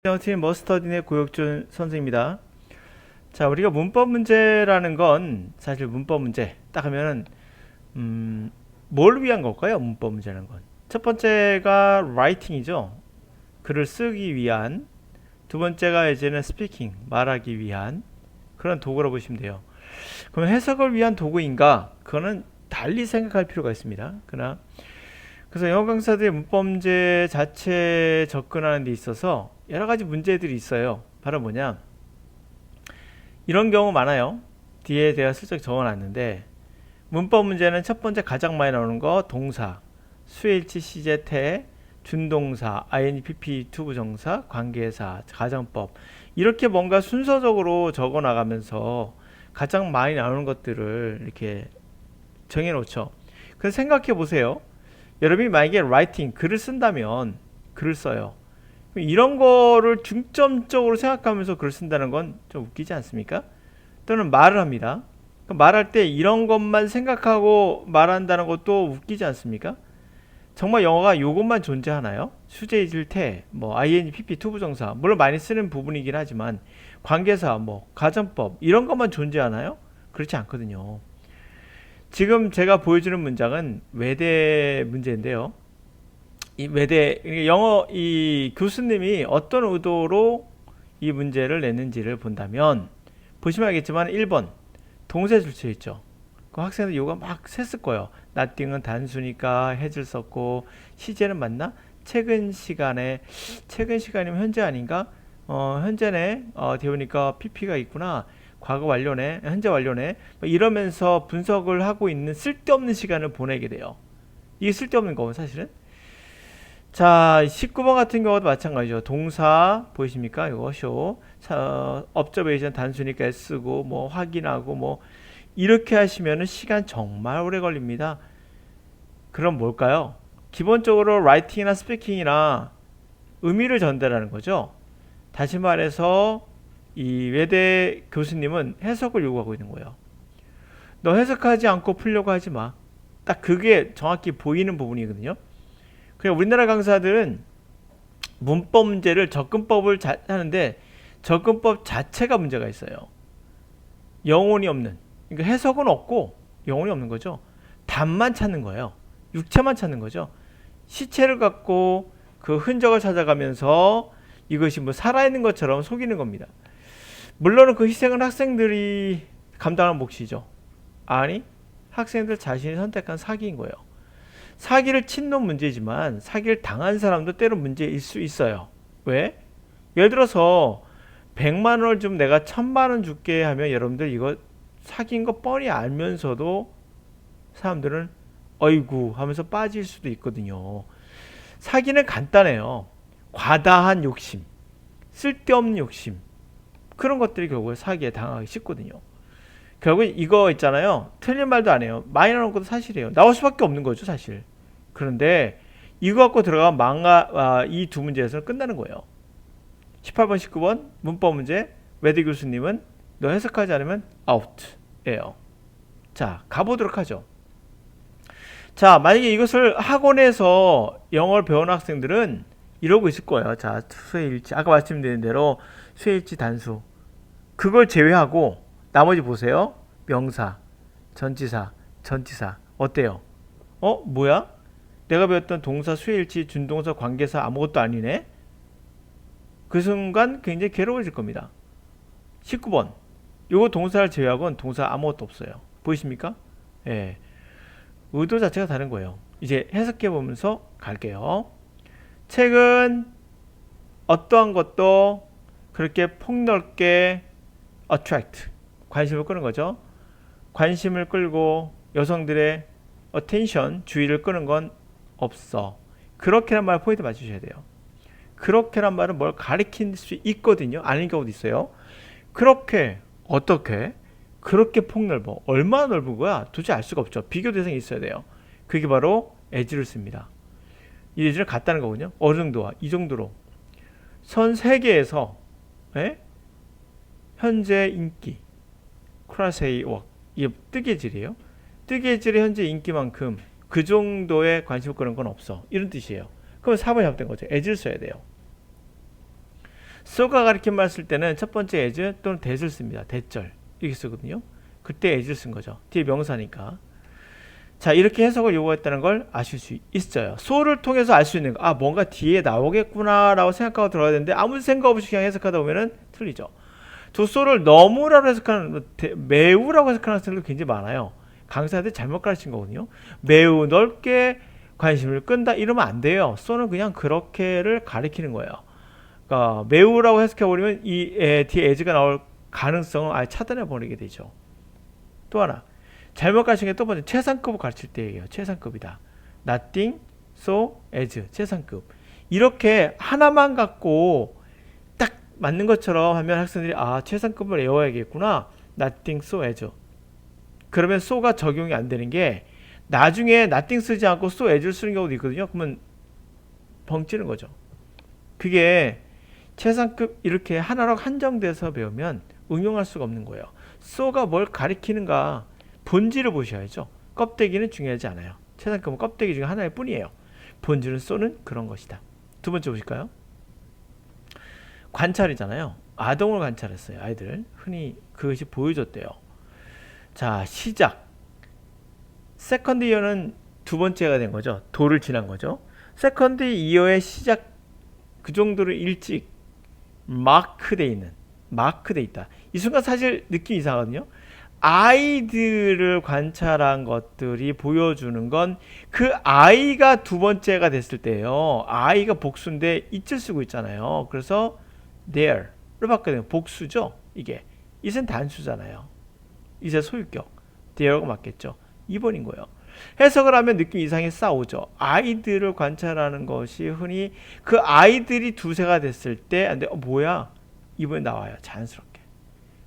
팀 머스터딘의 고혁준 선생입니다. 자, 우리가 문법 문제라는 건 사실 문법 문제 딱 하면은 뭘 위한 걸까요? 문법 문제라는 건. 첫 번째가 writing이죠. 글을 쓰기 위한. 두 번째가 이제는 speaking, 말하기 위한 그런 도구라고 보시면 돼요. 그럼 해석을 위한 도구인가? 그거는 달리 생각할 필요가 있습니다. 그래서 영어 강사들이 문법 문제 자체 접근하는 데 있어서 여러 가지 문제들이 있어요. 바로 뭐냐? 이런 경우 많아요. 뒤에 제가 슬쩍 적어놨는데 문법 문제는 첫 번째 가장 많이 나오는 거 동사, 수일치, 시제태, 준동사, ing, pp, 투부정사, 관계사, 가정법 이렇게 뭔가 순서적으로 적어 나가면서 가장 많이 나오는 것들을 이렇게 정해놓죠. 그래서 생각해 보세요. 여러분이 만약에 writing, 글을 쓴다면 글을 써요. 이런 거를 중점적으로 생각하면서 글을 쓴다는 건 좀 웃기지 않습니까? 또는 말을 합니다. 말할 때 이런 것만 생각하고 말한다는 것도 웃기지 않습니까? 정말 영어가 이것만 존재하나요? 수재이질 태, ing, pp, 투부정사 물론 많이 쓰는 부분이긴 하지만 관계사, 가정법 이런 것만 존재하나요? 그렇지 않거든요. 지금 제가 보여주는 문장은 외대 문제인데요. 이 외대 영어 이 교수님이 어떤 의도로 이 문제를 냈는지를 본다면 보시면 알겠지만 1번 동사 줄쳐 있죠. 그 학생들 이거 막 셌을 거예요. nothing은 단수니까 has를 썼고 시제는 맞나? 최근 시간이면 현재 아닌가? 현재네. 되오니까 pp가 있구나. 과거 완료네. 현재 완료네. 이러면서 분석을 하고 있는 쓸데없는 시간을 보내게 돼요. 이게 쓸데없는 거고 사실은. 자, 19번 같은 경우도 마찬가지죠. 동사 보이십니까? 이거 쇼. 자, observation 단수니까 S고 확인하고 이렇게 하시면은 시간 정말 오래 걸립니다. 그럼 뭘까요? 기본적으로 writing이나 speaking이나 의미를 전달하는 거죠. 다시 말해서 이 외대 교수님은 해석을 요구하고 있는 거예요. 너 해석하지 않고 풀려고 하지 마. 딱 그게 정확히 보이는 부분이거든요. 그냥 우리나라 강사들은 문법 문제를 접근법을 하는데 접근법 자체가 문제가 있어요. 영혼이 없는. 그러니까 해석은 없고 영혼이 없는 거죠. 답만 찾는 거예요. 육체만 찾는 거죠. 시체를 갖고 그 흔적을 찾아가면서 이것이 살아있는 것처럼 속이는 겁니다. 물론 그 희생은 학생들이 감당할 몫이죠. 아니, 학생들 자신이 선택한 사기인 거예요. 사기를 친 놈 문제지만 사기를 당한 사람도 때론 문제일 수 있어요. 왜? 예를 들어서 100만 원을 좀 내가 1000만 원 줄게 하면 여러분들 이거 사기인 거 뻔히 알면서도 사람들은 어이구 하면서 빠질 수도 있거든요. 사기는 간단해요. 과다한 욕심, 쓸데없는 욕심 그런 것들이 결국에 사기에 당하기 쉽거든요. 결국 이거 있잖아요. 틀린 말도 안 해요. 많이 나오는 것도 사실이에요. 나올 수밖에 없는 거죠 사실. 그런데 이거 갖고 들어가면 이 두 문제에서는 끝나는 거예요. 18번 19번 문법 문제 외대 교수님은 너 해석하지 않으면 아웃이에요. 자, 가보도록 하죠. 자, 만약에 이것을 학원에서 영어를 배우는 학생들은 이러고 있을 거예요. 자, 수혜일치 아까 말씀드린 대로 수혜일치 단수 그걸 제외하고 나머지 보세요. 명사, 전치사, 전치사 어때요? 뭐야? 내가 배웠던 동사, 수혜일치, 준동사, 관계사 아무것도 아니네? 그 순간 굉장히 괴로워질 겁니다. 19번 요거 동사를 제외하고는 동사 아무것도 없어요. 보이십니까? 예. 의도 자체가 다른 거예요. 이제 해석해 보면서 갈게요. 책은 어떠한 것도 그렇게 폭넓게 attract 관심을 끄는 거죠. 관심을 끌고 여성들의 attention 주의를 끄는 건 없어. 그렇게란 말 포인트 맞추셔야 돼요. 그렇게란 말은 뭘 가리킬 수 있거든요. 아닌 경우도 있어요. 그렇게 어떻게 그렇게 폭넓어. 얼마나 넓은 거야? 도저히 알 수가 없죠. 비교 대상이 있어야 돼요. 그게 바로 as를 씁니다. 이 as를 같다는 거군요. 어느 정도와 이 정도로 전 세계에서 현재 인기 클래스A 웍 이게 뜨개질이에요. 뜨개질의 현재 인기만큼 그 정도의 관심을 끄는 건 없어. 이런 뜻이에요. 그럼 4번이 잘못된 거죠. as를 써야 돼요. so가 가리킨 말 쓸 때는 첫 번째 as 또는 that을 씁니다. that절 이렇게 쓰거든요. 그때 as를 쓴 거죠. 뒤에 명사니까. 자, 이렇게 해석을 요구했다는 걸 아실 수 있어요. so를 통해서 알 수 있는 거. 아, 뭔가 뒤에 나오겠구나 라고 생각하고 들어가야 되는데 아무 생각 없이 그냥 해석하다 보면은 틀리죠. 두 so를 너무라고 해석하는, 매우라고 해석하는 학생들도 굉장히 많아요. 강사한테 잘못 가르친 거거든요. 매우 넓게 관심을 끈다 이러면 안 돼요. so는 그냥 그렇게를 가리키는 거예요. 그러니까 매우라고 해석해버리면 이 뒤에 as가 나올 가능성을 아예 차단해 버리게 되죠. 또 하나, 잘못 가르친 게 또 번째, 최상급을 가르칠 때예요. 최상급이다. nothing, so, as, 최상급. 이렇게 하나만 갖고 딱 맞는 것처럼 하면 학생들이 아, 최상급을 외워야겠구나. nothing, so, as. 그러면 so가 적용이 안 되는 게 나중에 nothing 쓰지 않고 so, as를 쓰는 경우도 있거든요. 그러면 벙찌는 거죠. 그게 최상급 이렇게 하나로 한정돼서 배우면 응용할 수가 없는 거예요. so가 뭘 가리키는가 본질을 보셔야죠. 껍데기는 중요하지 않아요. 최상급은 껍데기 중에 하나일 뿐이에요. 본질은 so는 그런 것이다. 두 번째 보실까요? 관찰이잖아요. 아동을 관찰했어요. 아이들. 흔히 그것이 보여줬대요. 자, 시작. 세컨드 이어는 두 번째가 된 거죠. 도를 지난 거죠. 세컨드 이어의 시작 그 정도로 일찍 마크돼 있다. 이 순간 사실 느낌이 이상하거든요. 아이들을 관찰한 것들이 보여주는 건 그 아이가 두 번째가 됐을 때예요. 아이가 복수인데 it을 쓰고 있잖아요. 그래서 there를 바꿔야 복수죠. 이게 it은 단수잖아요. it의 소유격 there가 맞겠죠. 2번인 거예요. 해석을 하면 느낌 이상이 싸우죠. 아이들을 관찰하는 것이 흔히 그 아이들이 두세가 됐을 때 뭐야? 2번에 나와요. 자연스럽게.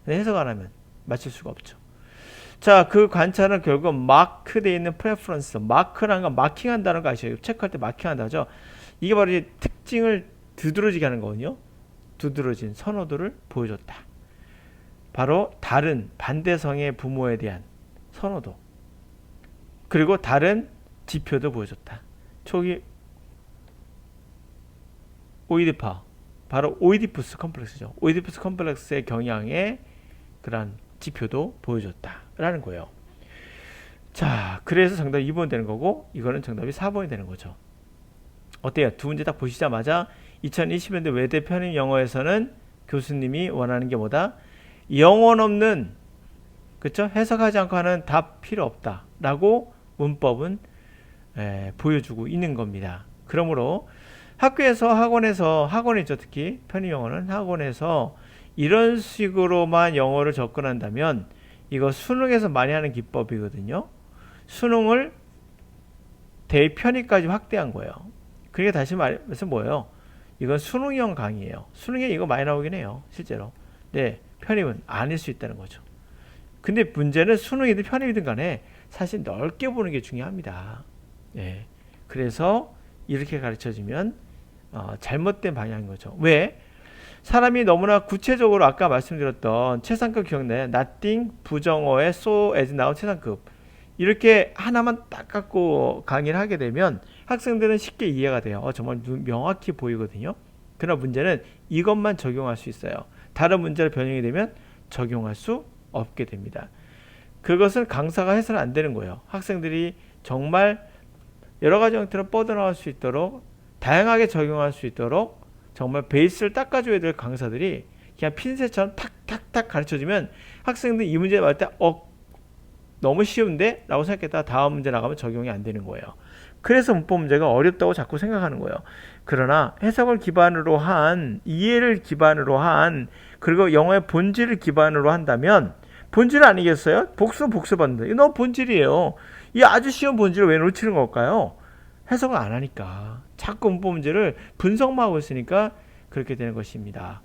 해석 안 하면 맞출 수가 없죠. 자, 그 관찰은 결국 마크되어 있는 프레퍼런스, 마크라는 건 마킹한다는 거 아시죠? 체크할 때 마킹한다죠. 이게 바로 이제 특징을 두드러지게 하는 거거든요. 두드러진 선호도를 보여줬다. 바로 다른 반대성의 부모에 대한 선호도. 그리고 다른 지표도 보여줬다. 초기 오이디파, 바로 오이디푸스 컴플렉스죠. 오이디푸스 컴플렉스의 경향의 그런 지표도 보여줬다라는 거예요. 자, 그래서 정답이 2번 되는 거고 이거는 정답이 4번이 되는 거죠. 어때요? 두 문제 딱 보시자마자 2020년대 외대 편입 영어에서는 교수님이 원하는 게 뭐다? 영혼 없는, 그쵸? 해석하지 않고 하는 답 필요 없다 라고 문법은 보여주고 있는 겁니다. 그러므로 학교에서 학원이죠. 특히 편입 영어는 학원에서 이런 식으로만 영어를 접근한다면 이거 수능에서 많이 하는 기법이거든요. 수능을 대편입까지 확대한 거예요. 그게 다시 말해서 뭐예요? 이건 수능형 강의예요. 수능에 이거 많이 나오긴 해요. 실제로. 네, 편입은 아닐 수 있다는 거죠. 근데 문제는 수능이든 편입이든 간에 사실 넓게 보는 게 중요합니다. 네, 그래서 이렇게 가르쳐주면 잘못된 방향인 거죠. 왜? 사람이 너무나 구체적으로 아까 말씀드렸던 최상급 기억나요? nothing, 부정어에 so, as 나온 최상급. 이렇게 하나만 딱 갖고 강의를 하게 되면 학생들은 쉽게 이해가 돼요. 정말 명확히 보이거든요. 그러나 문제는 이것만 적용할 수 있어요. 다른 문제로 변형이 되면 적용할 수 없게 됩니다. 그것은 강사가 해서는 안 되는 거예요. 학생들이 정말 여러 가지 형태로 뻗어나올 수 있도록 다양하게 적용할 수 있도록 정말 베이스를 닦아줘야 될 강사들이 그냥 핀셋처럼 탁탁탁 가르쳐주면 학생들이 이 문제 나올 때 너무 쉬운데? 라고 생각했다가 다음 문제 나가면 적용이 안 되는 거예요. 그래서 문법 문제가 어렵다고 자꾸 생각하는 거예요. 그러나 해석을 기반으로 한, 이해를 기반으로 한, 그리고 영어의 본질을 기반으로 한다면 본질 아니겠어요? 복수 받는다. 이거 너무 본질이에요. 이 아주 쉬운 본질을 왜 놓치는 걸까요? 해석을 안 하니까. 자꾸 문법 문제를 분석만 하고 있으니까 그렇게 되는 것입니다.